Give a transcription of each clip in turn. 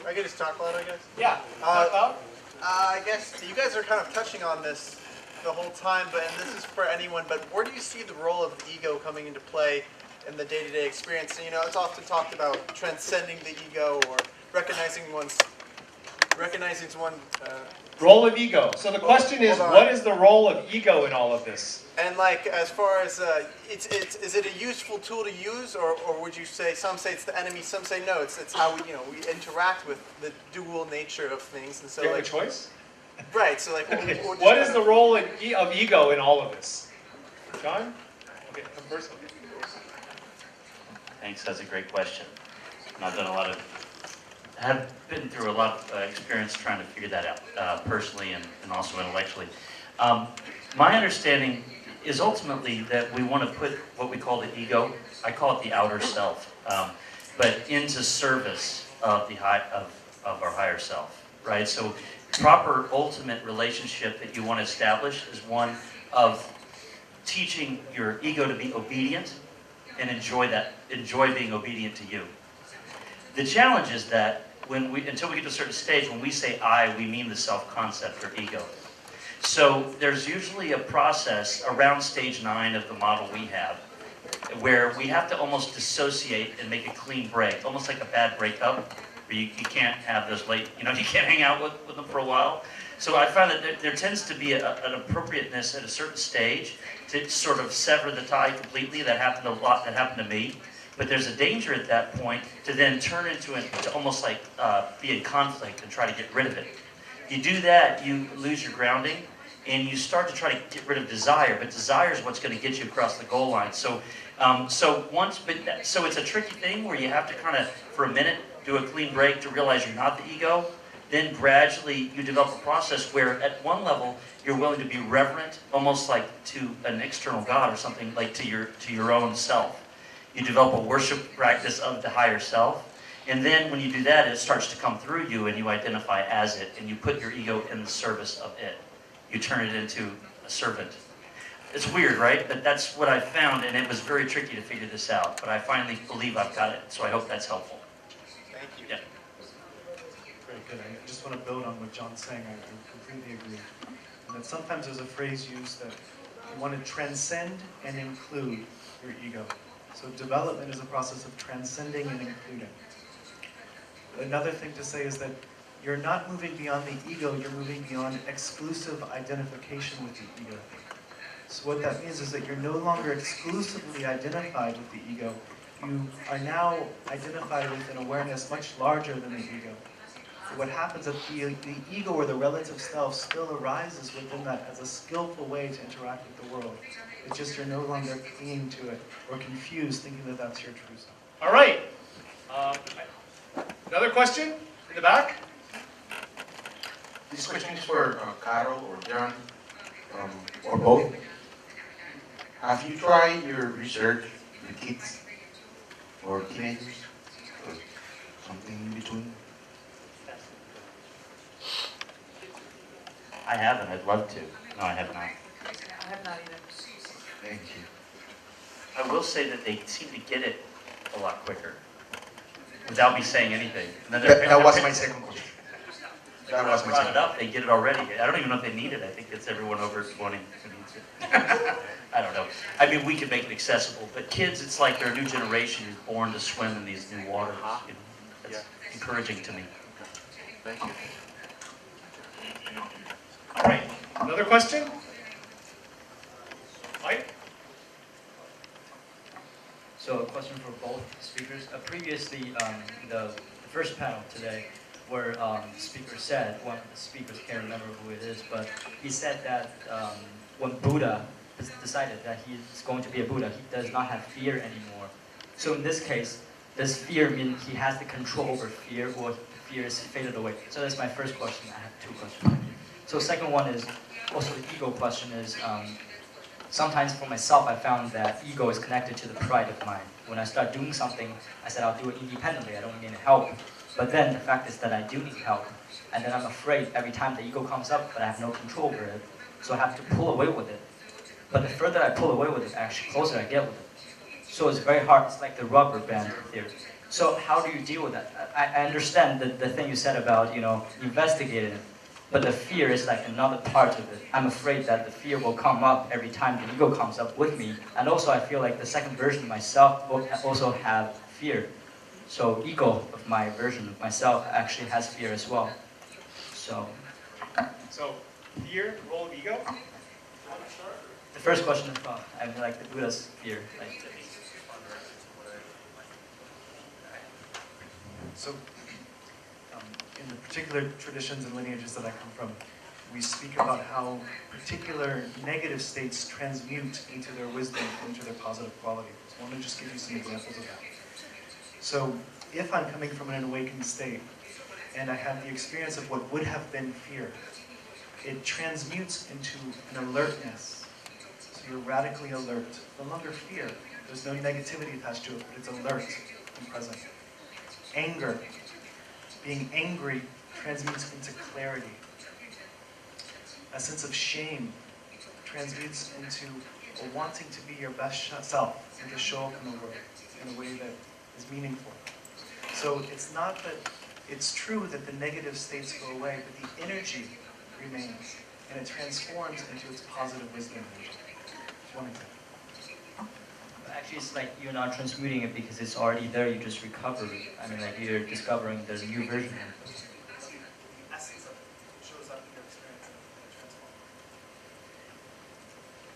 I could just talk loud, I guess. Yeah. Talk loud. I guess you guys are kind of touching on this the whole time, and this is for anyone, but where do you see the role of the ego coming into play in the day-to-day experience? And, it's often talked about transcending the ego or recognizing one's role of ego. So the question is, what is the role of ego in all of this? And as far as is it a useful tool to use, or would you say some say it's the enemy, some say no, it's how we interact with the dual nature of things, and so you have a choice. Right. So what is the role of ego in all of this? John? Okay, come first. Thanks. That's a great question. And I've have been through a lot of experience trying to figure that out personally and also intellectually. My understanding is ultimately that we want to put what we call the ego, I call it the outer self, but into service of of our higher self, right? So proper ultimate relationship that you want to establish is one of teaching your ego to be obedient and enjoy being obedient to you. The challenge is that until we get to a certain stage, when we say I, we mean the self-concept or ego. So there's usually a process around stage 9 of the model we have, where we have to almost dissociate and make a clean break, almost like a bad breakup, where you can't have those late, you can't hang out with them for a while. So I find that there tends to be an appropriateness at a certain stage to sort of sever the tie completely. That happened a lot, that happened to me. But there's a danger at that point to then turn to almost like be in conflict and try to get rid of it. You do that, you lose your grounding, and you start to try to get rid of desire. But desire is what's going to get you across the goal line. So it's a tricky thing where you have to kind of, for a minute, do a clean break to realize you're not the ego. Then gradually you develop a process where at one level you're willing to be reverent, almost like to an external God or something, like to your own self. You develop a worship practice of the higher self. And then when you do that, it starts to come through you and you identify as it, and you put your ego in the service of it. You turn it into a servant. It's weird, right? But that's what I found, and it was very tricky to figure this out. But I finally believe I've got it, so I hope that's helpful. Thank you. Yeah. Very good. I just want to build on what John's saying. I completely agree. And that sometimes there's a phrase used that you want to transcend and include your ego. So development is a process of transcending and including. Another thing to say is that you're not moving beyond the ego, you're moving beyond exclusive identification with the ego. So what that means is that you're no longer exclusively identified with the ego. You are now identified with an awareness much larger than the ego. So what happens is the ego or the relative self still arises within that as a skillful way to interact with the world. It's just you're no longer clinging to it or confused thinking that that's your true self. All right. Another question in the back? This question is for Carole or John, or both. Have you tried your research with kids or teenagers or something in between? I haven't. I'd love to. No, I have not. I have not either. Thank you. I will say that they seem to get it a lot quicker, without me saying anything. And then That was my second question. That was my brought second it up, they get it already. I don't even know if they need it. I think it's everyone over 20 who needs it. I don't know. I mean, we could make it accessible, but kids, it's like they're a new generation who's born to swim in these new waters. That's encouraging to me. Thank you. All right. Another question? Mike? So a question for both speakers. Previously, the first panel today, where the speaker said, one of the speakers, can't remember who it is, but he said that when Buddha decided that he is going to be a Buddha, he does not have fear anymore. So in this case, does fear mean he has the control over fear, or fear is faded away? So that's my first question. I have two questions. So second one is, also the ego question is, sometimes for myself I found that ego is connected to the pride of mind. When I start doing something, I said I'll do it independently, I don't need help. But then the fact is that I do need help, and then I'm afraid every time the ego comes up, but I have no control over it, so I have to pull away with it. But the further I pull away with it, actually closer I get with it. So it's very hard, it's like the rubber band theory. So how do you deal with that? I understand the thing you said about, you know, investigating it, but the fear is like another part of it. I'm afraid that the fear will come up every time the ego comes up with me. And also I feel like the second version of myself will also have fear. So ego of my version of myself actually has fear as well. So fear, role of ego? the first question is about, I mean, like the Buddha's fear. Like, So, in the particular traditions and lineages that I come from, we speak about how particular negative states transmute into their wisdom, into their positive quality. So I want to just give you some examples of that. So, if I'm coming from an awakened state, and I have the experience of what would have been fear, it transmutes into an alertness. So you're radically alert. No longer fear. There's no negativity attached to it, but it's alert and present. Anger. Being angry transmutes into clarity. A sense of shame transmutes into a wanting to be your best self and to show up in the world in a way that is meaningful. So it's not that it's true that the negative states go away, but the energy remains and it transforms into its positive wisdom energy. One example. actually, it's like you're not transmuting it because it's already there, you just recover it. I mean, like you're discovering the new version of it. The essence of it shows up in your experience and it transforms.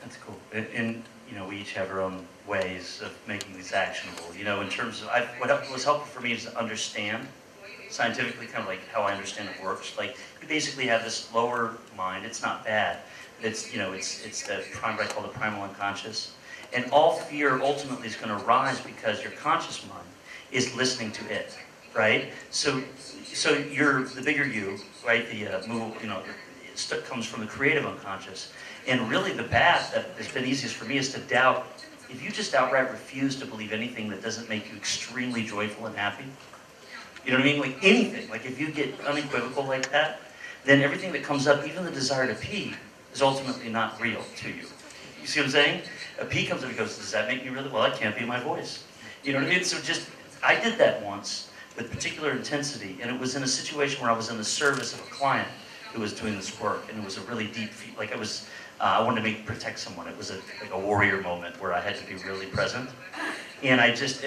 That's cool. And you know, we each have our own ways of making these actionable. You know, in terms of, what was helpful for me is to understand scientifically, kind of like how I understand it works. Like, you basically have this lower mind. It's not bad. It's, you know, it's the what I call the primal unconscious. And all fear ultimately is going to rise because your conscious mind is listening to it, right? So you're the bigger you, right? The you know, it comes from the creative unconscious. And really the path that has been easiest for me is to doubt. If you just outright refuse to believe anything that doesn't make you extremely joyful and happy, you know what I mean? Like anything, like if you get unequivocal like that, then everything that comes up, even the desire to pee, is ultimately not real to you. You see what I'm saying? A pee comes up and goes, does that make me really, well, that can't be my voice. You know what I mean? So just, I did that once with particular intensity, and it was in a situation where I was in the service of a client who was doing this work, and it was a really deep, like I wanted to protect someone. It was like a warrior moment where I had to be really present. And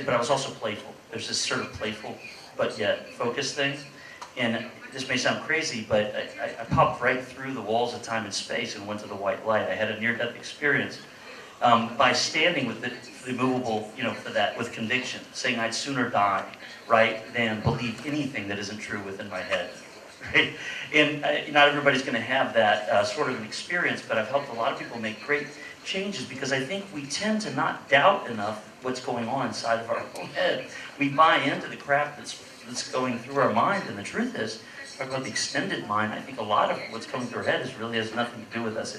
but I was also playful. There's this sort of playful, but yet focused thing. And this may sound crazy, but I popped right through the walls of time and space and went to the white light. I had a near-death experience by standing with the immovable, you know, for that, with conviction, saying I'd sooner die, right, than believe anything that isn't true within my head. Right? And not everybody's going to have that sort of an experience, but I've helped a lot of people make great changes because I think we tend to not doubt enough what's going on inside of our own head. We buy into the crap that's going through our mind, and the truth is, talk about the extended mind, I think a lot of what's coming through our head really has nothing to do with us.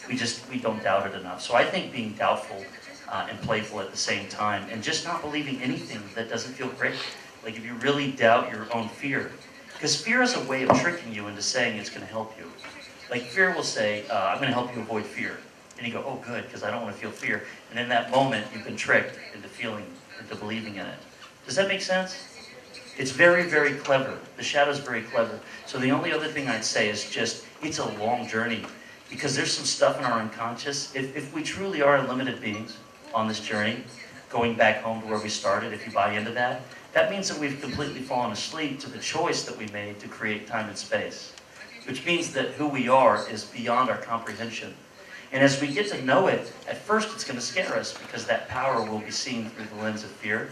We don't doubt it enough. So I think being doubtful and playful at the same time, and just not believing anything that doesn't feel great. Like if you really doubt your own fear, because fear is a way of tricking you into saying it's going to help you. Like fear will say, I'm going to help you avoid fear. And you go, oh good, because I don't want to feel fear. And in that moment, you've been tricked into believing in it. Does that make sense? It's very, very clever. The shadow's very clever. So the only other thing I'd say is just, it's a long journey. Because there's some stuff in our unconscious. If we truly are unlimited beings on this journey, going back home to where we started, if you buy into that, that means that we've completely fallen asleep to the choice that we made to create time and space. Which means that who we are is beyond our comprehension. And as we get to know it, at first it's going to scare us because that power will be seen through the lens of fear.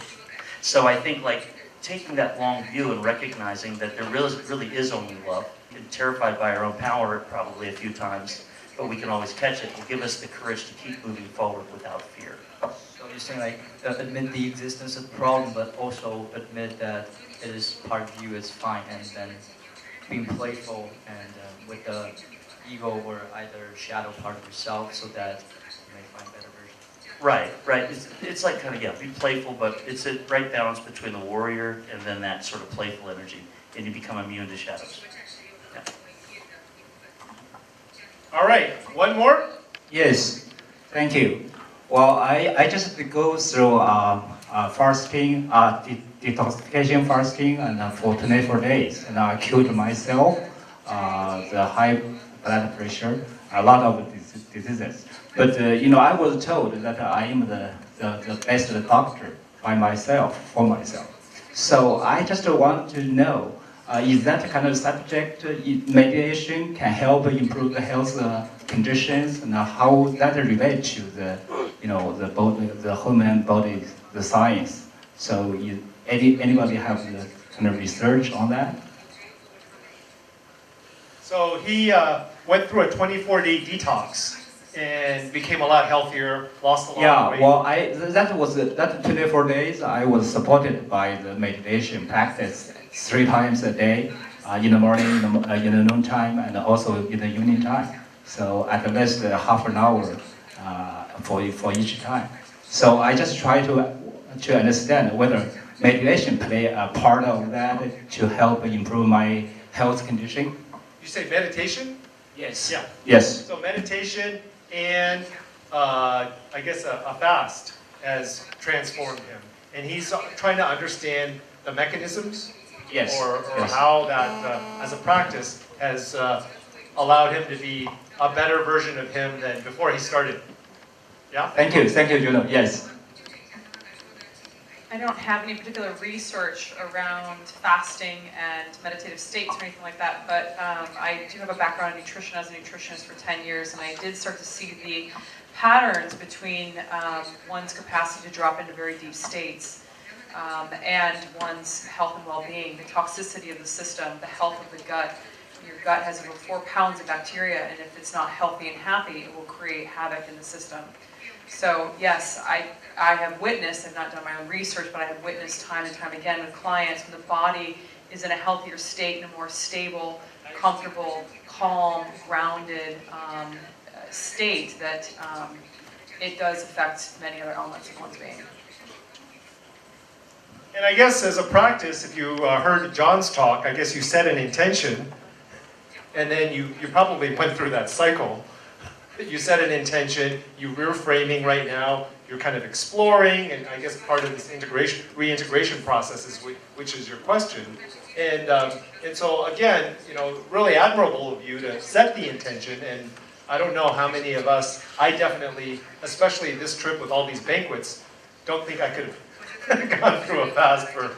So I think like taking that long view and recognizing that there really is only love, and terrified by our own power probably a few times, but we can always catch it, will give us the courage to keep moving forward without fear. So you're saying like admit the existence of the problem, but also admit that it is part of you, it's fine, and then being playful and with the ego or either shadow part of yourself so that you may find better versions. Right. It's like kind of, yeah, be playful, but it's a right balance between the warrior and then that sort of playful energy, and you become immune to shadows. Yeah. All right, one more? Yes, thank you. Well, I just go through fasting, detoxification fasting and for 24 days. And I cured myself, the high blood pressure, a lot of diseases. But I was told that I am the best doctor by myself, for myself. So I just want to know, is that kind of subject, meditation can help improve the health conditions, and how that relates to the, the body, the human body, the science. So anybody have the kind of research on that? So he went through a 24-day detox and became a lot healthier, lost a lot of weight. Yeah, well, that 24 days I was supported by the meditation practice 3 times a day, in the morning, in the noon time, and also in the evening time. So at least half an hour for each time. So I just try to understand whether meditation play a part of that to help improve my health condition. You say meditation? Yes. Yeah. Yes. So meditation and I guess a fast has transformed him. And he's trying to understand the mechanisms, Yes. or Yes. how that, as a practice, has allowed him to be a better version of him than before he started. Yeah? Thank you, Juno. Yes. I don't have any particular research around fasting and meditative states or anything like that, but I do have a background in nutrition as a nutritionist for 10 years, and I did start to see the patterns between one's capacity to drop into very deep states and one's health and well-being, the toxicity of the system, the health of the gut. Your gut has over 4 pounds of bacteria, and if it's not healthy and happy, it will create havoc in the system. So yes, I have witnessed, I've not done my own research, but I have witnessed time and time again with clients when the body is in a healthier state, in a more stable, comfortable, calm, grounded state, that it does affect many other elements of one's being. And I guess as a practice, if you heard John's talk, I guess you set an intention, and then you probably went through that cycle. You set an intention, you're reframing right now, you're kind of exploring, and I guess part of this reintegration process is which is your question. And so again, really admirable of you to set the intention, and I don't know how many of us, I definitely, especially this trip with all these banquets, don't think I could have gone through a fast for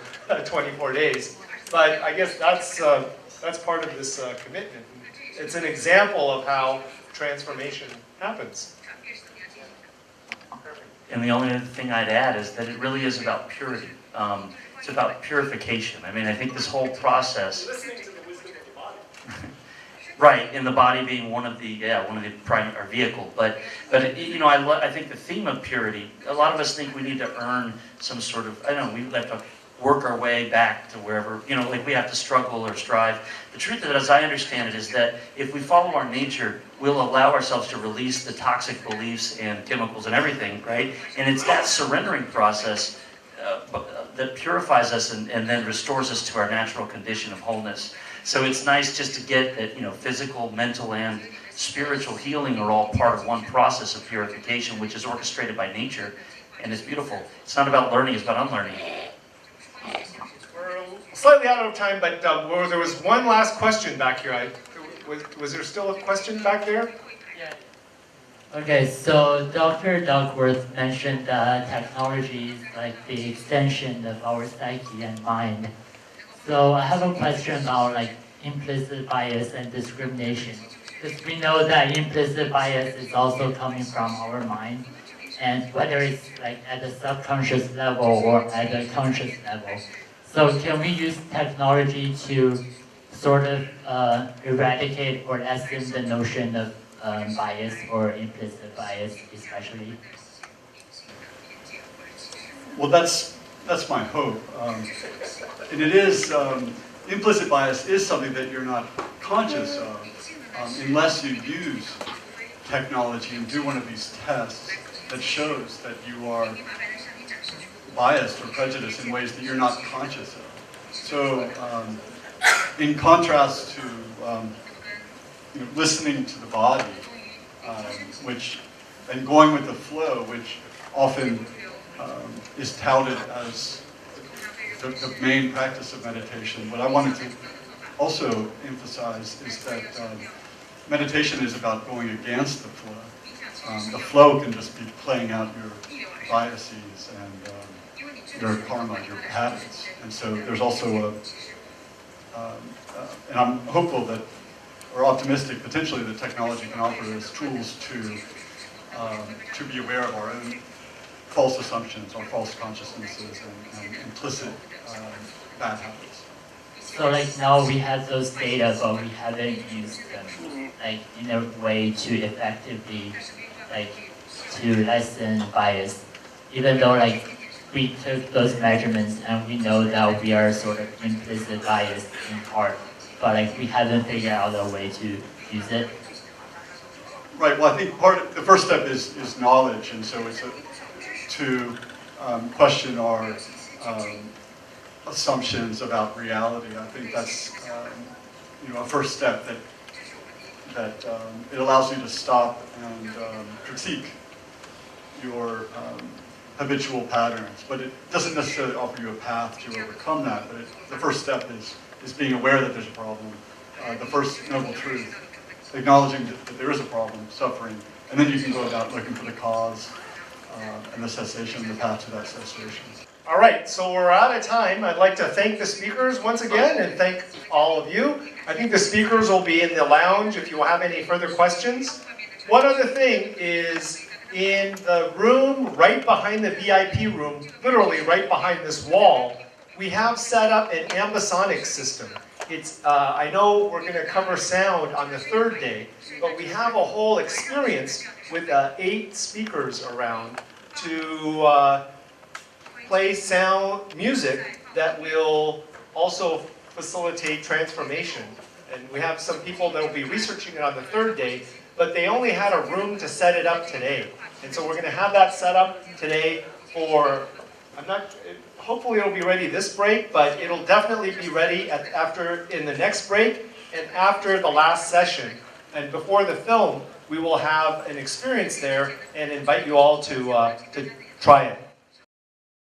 24 days. But I guess that's part of this commitment. It's an example of how transformation happens. And the only other thing I'd add is that it really is about purity. It's about purification. I mean, I think this whole process. Listening to the wisdom of the body. Right, and the body being one of the primary vehicle. But I think the theme of purity. A lot of us think we need to earn some sort of, we have to work our way back to wherever, like we have to struggle or strive. The truth of it, as I understand it, is that if we follow our nature, we'll allow ourselves to release the toxic beliefs and chemicals and everything, right? And it's that surrendering process that purifies us and then restores us to our natural condition of wholeness. So it's nice just to get that, physical, mental, and spiritual healing are all part of one process of purification, which is orchestrated by nature, and it's beautiful. It's not about learning, it's about unlearning. We're slightly out of time, but there was one last question back here. Was there still a question back there? Yeah. Okay, so Dr. Duckworth mentioned that technology is like the extension of our psyche and mind. So I have a question about implicit bias and discrimination. Because we know that implicit bias is also coming from our mind, and whether it's at the subconscious level or at the conscious level. So can we use technology to sort of eradicate or lessen the notion of bias or implicit bias, especially? Well, that's my hope. And it is, implicit bias is something that you're not conscious of unless you use technology and do one of these tests that shows that you are biased or prejudiced in ways that you're not conscious of. So, in contrast to listening to the body, and going with the flow, which often is touted as the main practice of meditation. What I wanted to also emphasize is that meditation is about going against the flow. The flow can just be playing out your biases and your karma, your habits. And so there's also and I'm hopeful that, or optimistic potentially, that technology can offer us tools to be aware of our own false assumptions, our false consciousnesses, and implicit bad habits. So like now we have those data, but we haven't used them like in a way to effectively to lessen bias, even though like we took those measurements and we know that we are sort of implicit biased in part, but like we haven't figured out a way to use it. Right. Well, I think the first step is knowledge, and so it's to question our assumptions about reality. I think that's a first step that it allows you to stop and critique your habitual patterns, but it doesn't necessarily offer you a path to overcome that. But the first step is being aware that there's a problem. The first noble truth, acknowledging that there is a problem, suffering, and then you can go about looking for the cause and the cessation, the path to that cessation. All right, so we're out of time. I'd like to thank the speakers once again and thank all of you. I think the speakers will be in the lounge if you have any further questions. One other thing is, in the room right behind the VIP room, literally right behind this wall, we have set up an ambisonic system. It's, I know we're going to cover sound on the third day, but we have a whole experience with 8 speakers around to play sound music that will also facilitate transformation. And we have some people that will be researching it on the third day, but they only had a room to set it up today. And so we're going to have that set up today for, hopefully it'll be ready this break, but it'll definitely be ready in the next break and after the last session. And before the film, we will have an experience there and invite you all to try it.